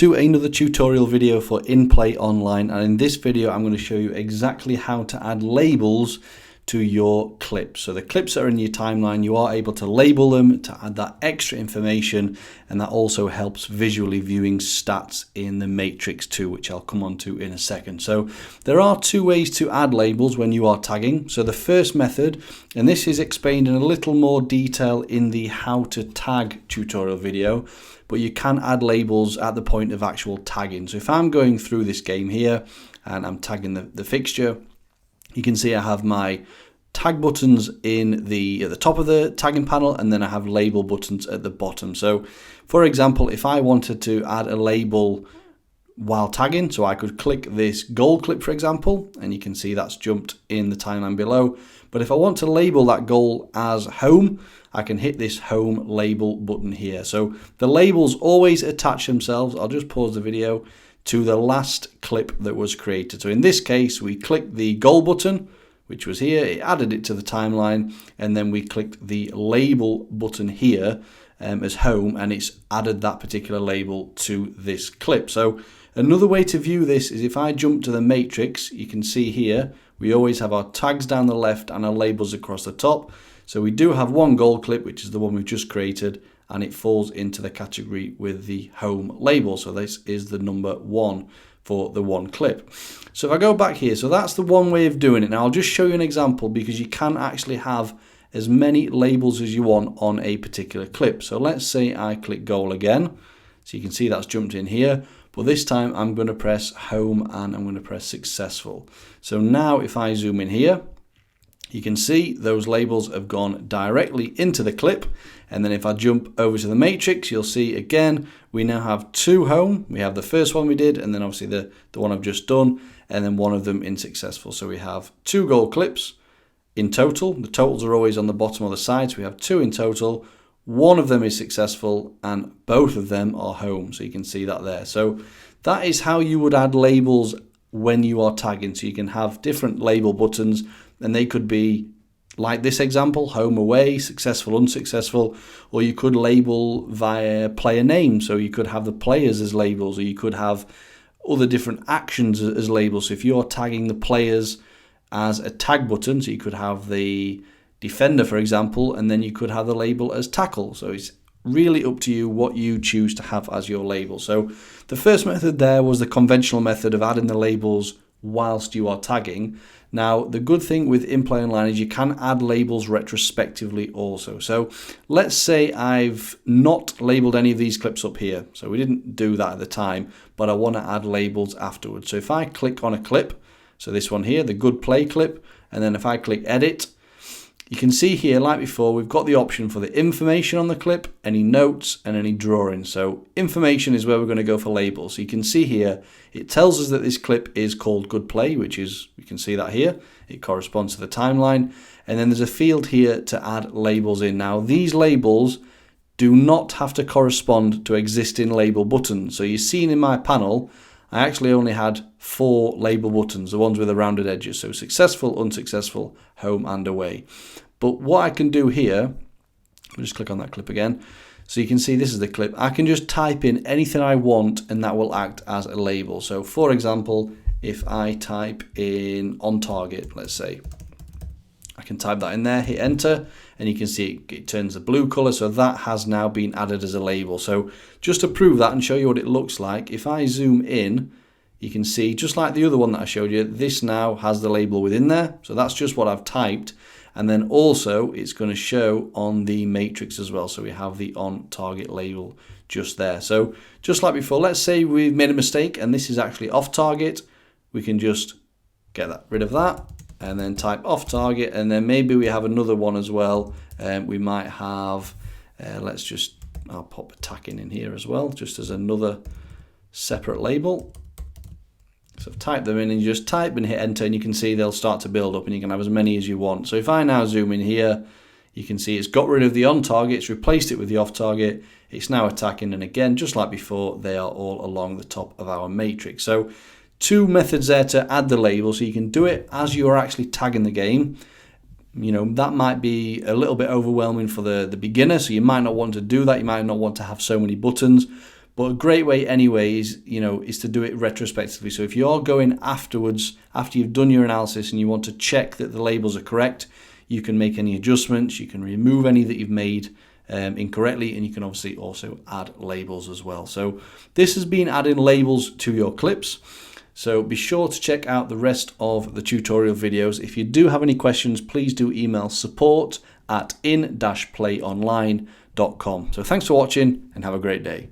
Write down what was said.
To another tutorial video for InPlay Online, and in this video I'm going to show you exactly how to add labels to your clips. So the clips that are in your timeline, you are able to label them to add that extra information, and that also helps visually viewing stats in the Matrix 2, which I'll come on to in a second. So there are two ways to add labels when you are tagging. So the first method, and this is explained in a little more detail in the how to tag tutorial video, but you can add labels at the point of actual tagging. So if I'm going through this game here and I'm tagging the fixture, you can see I have my tag buttons at the top of the tagging panel, and then I have label buttons at the bottom. So for example, if I wanted to add a label while tagging, so I could click this goal clip, for example, and you can see that's jumped in the timeline below. But if I want to label that goal as home, I can hit this home label button here. So the labels always attach themselves, I'll just pause the video, to the last clip that was created. So in this case, we clicked the goal button, which was here, it added it to the timeline, and then we clicked the label button here as home, and it's added that particular label to this clip. So another way to view this is if I jump to the matrix, you can see here, we always have our tags down the left and our labels across the top. So we do have one goal clip, which is the one we've just created, and it falls into the category with the home label. So this is the number 1 for the one clip. So if I go back here, so that's the one way of doing it. Now I'll just show you an example, because you can actually have as many labels as you want on a particular clip. So let's say I click goal again. So you can see that's jumped in here, but this time I'm going to press home and I'm going to press successful. So now if I zoom in here, you can see those labels have gone directly into the clip. And then if I jump over to the matrix, you'll see again, we now have 2 home. We have the first one we did, and then obviously the one I've just done, and then one of them in successful. So we have 2 goal clips in total. The totals are always on the bottom or the side. So we have 2 in total. One of them is successful and both of them are home. So you can see that there. So that is how you would add labels when you are tagging. So you can have different label buttons, and they could be like this example, home, away, successful, unsuccessful, or you could label via player name. So you could have the players as labels, or you could have other different actions as labels. So if you're tagging the players as a tag button, so you could have the defender, for example, and then you could have the label as tackle. So it's really up to you what you choose to have as your label. So the first method there was the conventional method of adding the labels whilst you are tagging. Now, the good thing with InPlay Online is you can add labels retrospectively also. So let's say I've not labeled any of these clips up here. So we didn't do that at the time, but I want to add labels afterwards. So if I click on a clip, so this one here, the good play clip, and then if I click edit, you can see here, like before, we've got the option for the information on the clip, any notes, and any drawings. So information is where we're going to go for labels. So you can see here, it tells us that this clip is called Good Play, which is, you can see that here. It corresponds to the timeline. And then there's a field here to add labels in. Now, these labels do not have to correspond to existing label buttons. So you've seen in my panel, I actually only had 4 label buttons, the ones with the rounded edges. So successful, unsuccessful, home and away. But what I can do here, I'll just click on that clip again. So you can see this is the clip. I can just type in anything I want and that will act as a label. So for example, if I type in on target, let's say, I can type that in there, hit enter, and you can see it turns the blue color. So that has now been added as a label. So just to prove that and show you what it looks like, if I zoom in, you can see just like the other one that I showed you, this now has the label within there. So that's just what I've typed. And then also it's going to show on the matrix as well. So we have the on target label just there. So just like before, let's say we've made a mistake and this is actually off target. We can just get rid of that and then type off target. And then maybe we have another one as well. We might have, I'll pop attacking in here as well, just as another separate label. So type them in and you just type and hit enter, and you can see they'll start to build up and you can have as many as you want. So if I now zoom in here, you can see it's got rid of the on target, it's replaced it with the off target, it's now attacking, and again, just like before, they are all along the top of our matrix. So 2 methods there to add the label, so you can do it as you are actually tagging the game. You know, that might be a little bit overwhelming for the beginner, so you might not want to do that, you might not want to have so many buttons. But a great way anyway is to do it retrospectively. So if you're going afterwards, after you've done your analysis and you want to check that the labels are correct, you can make any adjustments, you can remove any that you've made incorrectly, and you can obviously also add labels as well. So this has been adding labels to your clips. So be sure to check out the rest of the tutorial videos. If you do have any questions, please do email support@in-playonline.com. So thanks for watching and have a great day.